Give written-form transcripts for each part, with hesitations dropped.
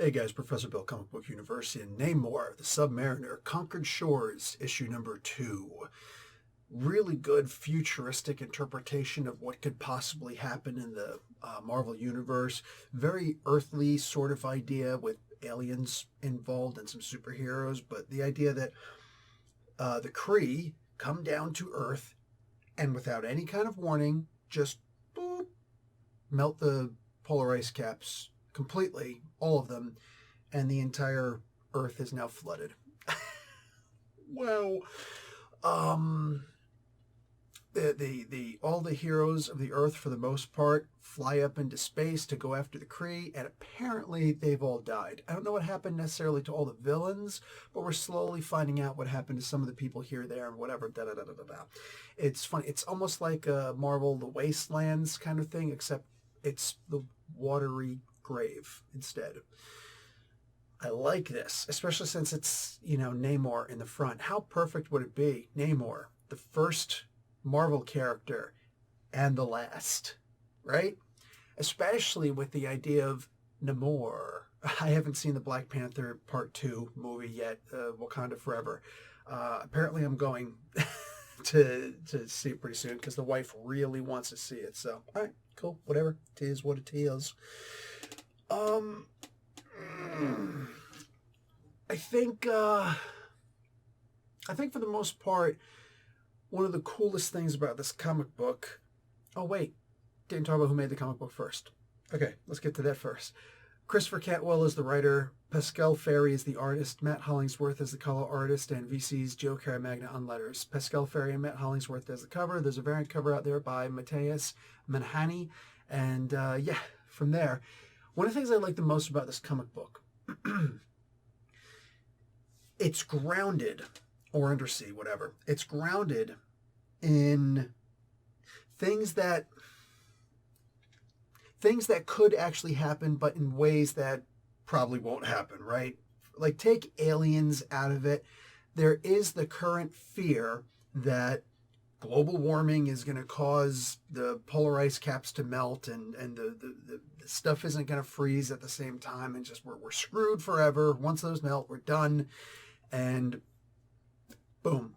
Hey guys, Professor Bill, Comic Book Universe in Namor the Sub-Mariner, Conquered Shores, issue number 2. Really good futuristic interpretation of what could possibly happen in the Marvel Universe. Very earthly sort of idea with aliens involved and some superheroes, but the idea that the Kree come down to Earth and without any kind of warning, just boop, melt the polar ice caps completely, all of them, and the entire Earth is now flooded. Well, the all the heroes of the Earth, for the most part, fly up into space to go after the Kree, and apparently they've all died. I don't know what happened necessarily to all the villains, but we're slowly finding out what happened to some of the people here, there, and whatever. Da da da da da. It's funny. It's almost like a Marvel The Wastelands kind of thing, except it's the watery grave instead. I like this, especially since it's, Namor in the front. How perfect would it be? Namor, the first Marvel character and the last, right? Especially with the idea of Namor. I haven't seen the Black Panther Part 2 movie yet, Wakanda Forever. Apparently I'm going to see it pretty soon because the wife really wants to see it. So, all right, cool, whatever. It is what it is. I think for the most part, one of the coolest things about this comic book. Oh wait, didn't talk about who made the comic book first. Okay, let's get to that first. Christopher Cantwell is the writer, Pascal Ferry is the artist, Matt Hollingsworth is the color artist, and VC's Joe Caramagna on letters. Pascal Ferry and Matt Hollingsworth as the cover. There's a variant cover out there by Matthias Manhani, and from there. One of the things I like the most about this comic book, it's grounded, or undersea, whatever. It's grounded in things that could actually happen, but in ways that probably won't happen, right? Like, take aliens out of it. There is the current fear that global warming is going to cause the polar ice caps to melt, and the stuff isn't going to freeze at the same time, and just we're screwed forever. Once those melt, we're done, and boom,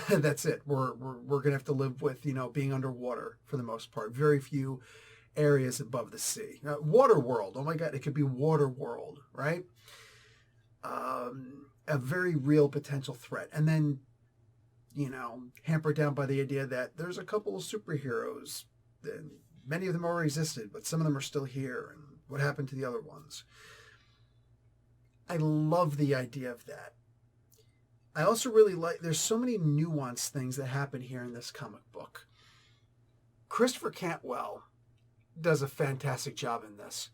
that's it. We're going to have to live with being underwater for the most part. Very few areas above the sea. Water world. Oh my God, it could be water world, right? A very real potential threat, and then hampered down by the idea that there's a couple of superheroes, and many of them already existed, but some of them are still here, and what happened to the other ones? I love the idea of that. I also really like, there's so many nuanced things that happen here in this comic book. Christopher Cantwell does a fantastic job in this.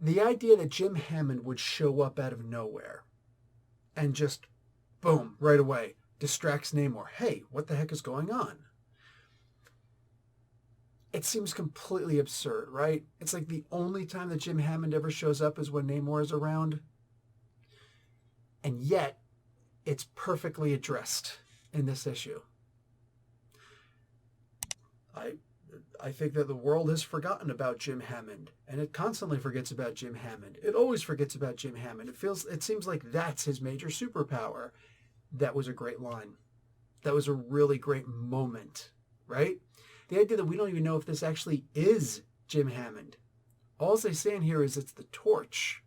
The idea that Jim Hammond would show up out of nowhere and just, boom, right away, distracts Namor. Hey, what the heck is going on? It seems completely absurd, right? It's like the only time that Jim Hammond ever shows up is when Namor is around. And yet, it's perfectly addressed in this issue. I think that the world has forgotten about Jim Hammond, and it constantly forgets about Jim Hammond. It always forgets about Jim Hammond. It seems like that's his major superpower. That was a great line. That was a really great moment, right? The idea that we don't even know if this actually is Jim Hammond. All they say in here is it's the torch.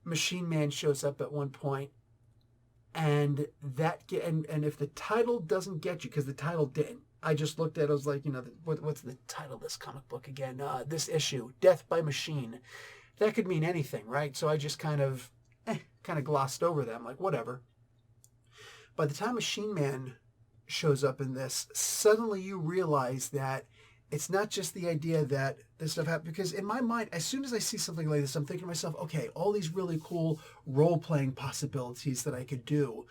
Machine Man shows up at one point, and if the title doesn't get you, because the title didn't, I just looked at it, I was like, what's the title of this comic book again? This issue, Death by Machine. That could mean anything, right? So I just kind of glossed over that. I'm like, whatever. By the time Machine Man shows up in this, suddenly you realize that it's not just the idea that this stuff happened, because in my mind, as soon as I see something like this, I'm thinking to myself, okay, all these really cool role-playing possibilities that I could do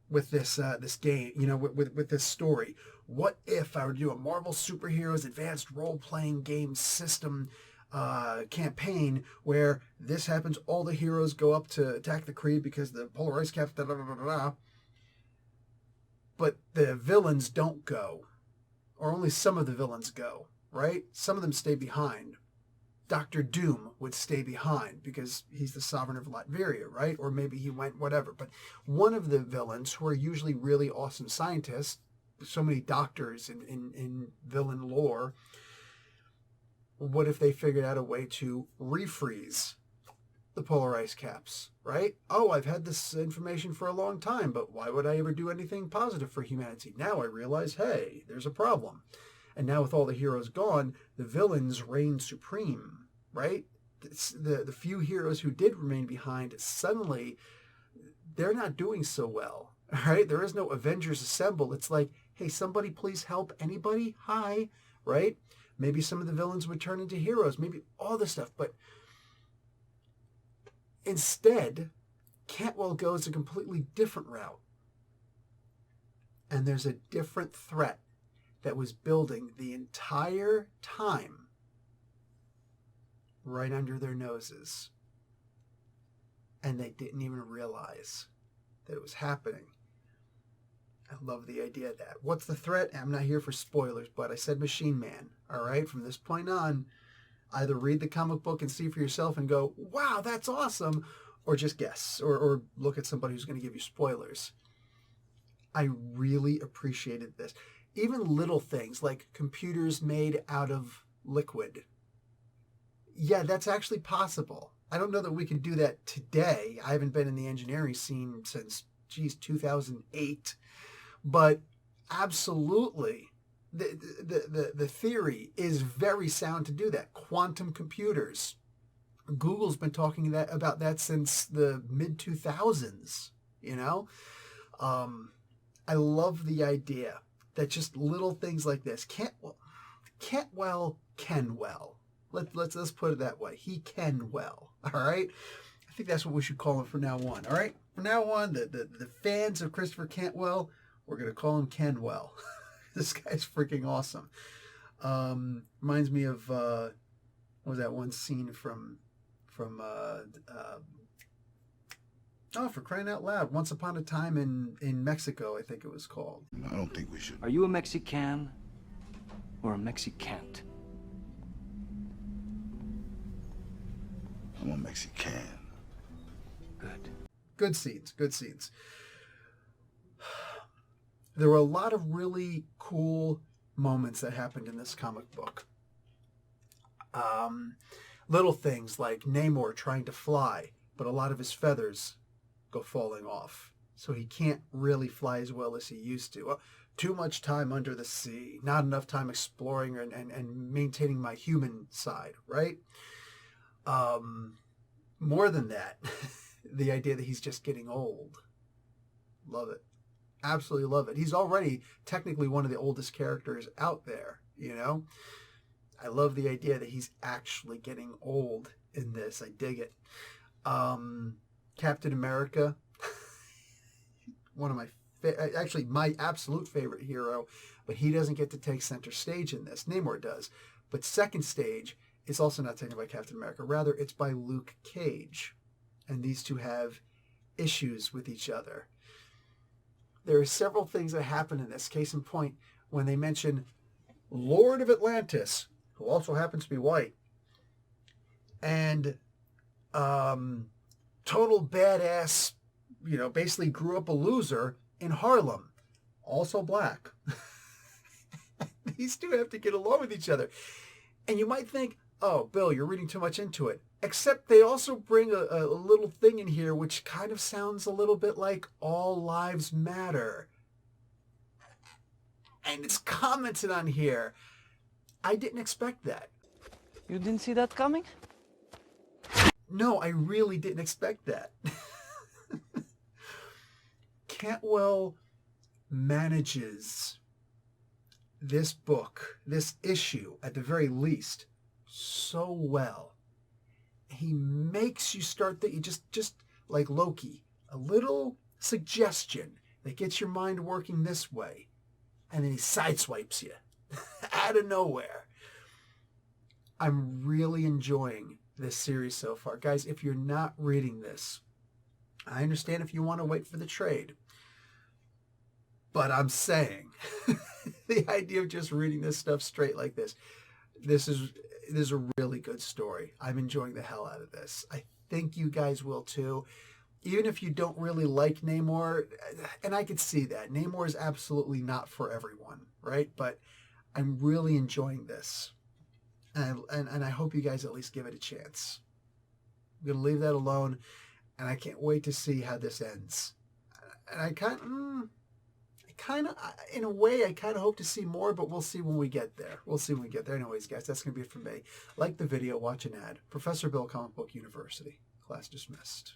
with this game, with this story. What if I were to do a Marvel Superheroes Advanced Role-Playing Game System campaign where this happens, all the heroes go up to attack the Kree because the polar ice caps, but the villains don't go. or only some of the villains go, right? Some of them stay behind. Dr. Doom would stay behind because he's the sovereign of Latveria, right? Or maybe he went whatever. But one of the villains, who are usually really awesome scientists, so many doctors in villain lore, what if they figured out a way to refreeze the polar ice caps, right? Oh, I've had this information for a long time, but why would I ever do anything positive for humanity? Now I realize, hey, there's a problem. And now with all the heroes gone, the villains reign supreme, right? The few heroes who did remain behind, suddenly, they're not doing so well, right? There is no Avengers Assemble. It's like, hey, somebody please help anybody? Hi, right? Maybe some of the villains would turn into heroes, maybe all this stuff. But instead, Cantwell goes a completely different route. And there's a different threat that was building the entire time right under their noses. And they didn't even realize that it was happening. I love the idea of that. What's the threat? I'm not here for spoilers, but I said Machine Man. All right, from this point on, either read the comic book and see for yourself and go, wow, that's awesome, or just guess, or look at somebody who's going to give you spoilers. I really appreciated this. Even little things like computers made out of liquid. Yeah, that's actually possible. I don't know that we can do that today. I haven't been in the engineering scene since, 2008. But absolutely, the theory is very sound to do that. Quantum computers. Google's been talking about that since the mid-2000s, you know? I love the idea that just little things like this. Cantwell can well. Let's put it that way. He can well. All right? I think that's what we should call him from now on. All right? From now on, the fans of Christopher Cantwell, we're going to call him Kenwell. This guy's freaking awesome. Reminds me of, what was that one scene from for crying out loud, Once Upon a Time in Mexico, I think it was called. I don't think we should. Are you a Mexican or a Mexicant? I'm a Mexican. Good. Good scenes, good scenes. There were a lot of really cool moments that happened in this comic book. Little things like Namor trying to fly, but a lot of his feathers go falling off. So he can't really fly as well as he used to. Too much time under the sea, not enough time exploring and maintaining my human side, right? More than that, the idea that he's just getting old. Love it. Absolutely love it. He's already technically one of the oldest characters out there, you know? I love the idea that he's actually getting old in this. I dig it. Captain America, one of my, actually my absolute favorite hero, but he doesn't get to take center stage in this. Namor does. But second stage is also not taken by Captain America. Rather, it's by Luke Cage. And these two have issues with each other. There are several things that happen in this. Case in point, when they mention Lord of Atlantis, who also happens to be white, and total badass, basically grew up a loser in Harlem, also black. These two have to get along with each other. And you might think, oh, Bill, you're reading too much into it. Except they also bring a little thing in here which kind of sounds a little bit like All Lives Matter. And it's commented on here. I didn't expect that. You didn't see that coming? No, I really didn't expect that. Cantwell manages this book, this issue, at the very least, so well. He makes you start that you just like Loki, a little suggestion that gets your mind working this way, and then he sideswipes you out of nowhere. I'm really enjoying this series so far. Guys, if you're not reading this, I understand if you want to wait for the trade, but I'm saying the idea of just reading this stuff straight like this. This is a really good story. I'm enjoying the hell out of this. I think you guys will too. Even if you don't really like Namor, and I could see that. Namor is absolutely not for everyone, right? But I'm really enjoying this. And I hope you guys at least give it a chance. I'm going to leave that alone, and I can't wait to see how this ends. And I in a way, I kind of hope to see more, but we'll see when we get there. We'll see when we get there. Anyways, guys, that's going to be it from me. Like the video, watch an ad. Professor Bill, Comic Book University. Class dismissed.